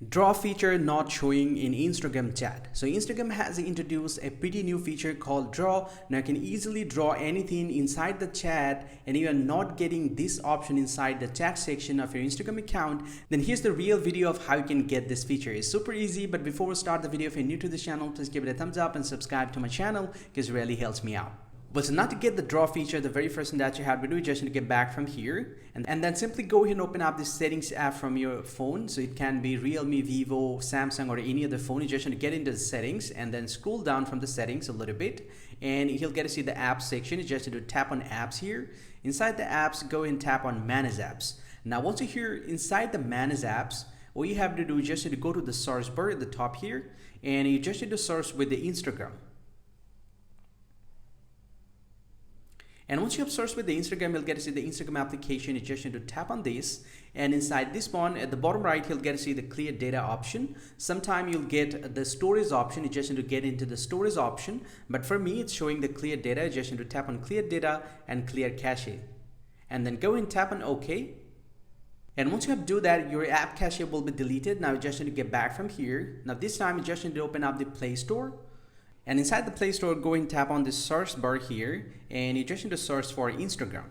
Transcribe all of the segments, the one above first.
Draw feature not showing in Instagram chat. So Instagram has introduced a pretty new feature called draw. Now you can easily draw anything inside the chat, and you are not getting this option inside the chat section of your Instagram account. Then here's the real video of how you can get this feature. It's super easy, but before we start the video, if you're new to the channel, please give it a thumbs up and subscribe to my channel because it really helps me out. But so not to get the draw feature, the very first thing that you have to do is just to get back from here and then simply go ahead and open up the settings app from your phone. So it can be Realme, Vivo, Samsung, or any other phone. You just need to get into the settings and then scroll down from the settings a little bit, and you'll get to see the apps section. You just need to tap on apps here. Inside the apps, go and tap on manage apps. Now once you're here inside the manage apps, all you have to do is just need to go to the search bar at the top here, and you just need to search with the Instagram. And once you have searched with the Instagram, you'll get to see the Instagram application. You just need to tap on this, and inside this one at the bottom right, you'll get to see the clear data option. Sometime you'll get the storage option. You just need to get into the storage option, but for me it's showing the clear data. You just need to tap on clear data and clear cache, and then go and tap on OK. And once you have to do that, your app cache will be deleted. Now you just need to get back from here. Now this time you just need to open up the Play Store. And inside the Play Store, go and tap on the search bar here, and you just need to search for Instagram.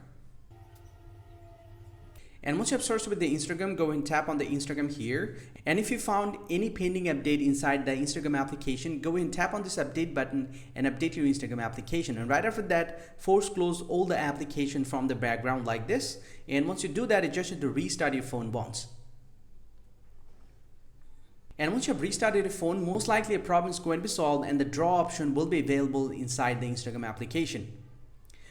And once you have searched with the Instagram, go and tap on the Instagram here. And if you found any pending update inside the Instagram application, go and tap on this update button and update your Instagram application. And right after that, force close all the application from the background like this. And once you do that, you just need to restart your phone once. And once you have restarted your phone, most likely a problem is going to be solved and the draw option will be available inside the Instagram application.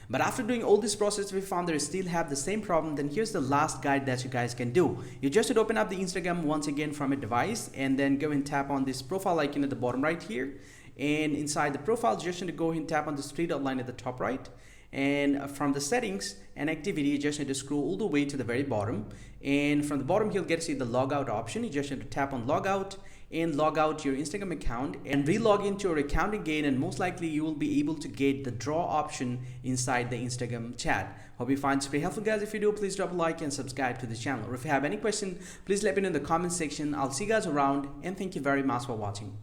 But after doing all this process, we found that you still have the same problem. Then here's the last guide that you guys can do. You just need to open up the Instagram once again from a device, and then go and tap on this profile icon at the bottom right here. And inside the profile, just need to go and tap on this three dot line at the top right. And from the settings and activity, you just need to scroll all the way to the very bottom, and from the bottom you'll get to see the logout option. You just need to tap on logout and log out your Instagram account and re-log into your account again, and most likely you will be able to get the draw option inside the Instagram chat. Hope you find this very helpful, guys. If you do, please drop a like and subscribe to the channel, or if you have any question, please let me know in the comment section. I'll see you guys around, and thank you very much for watching.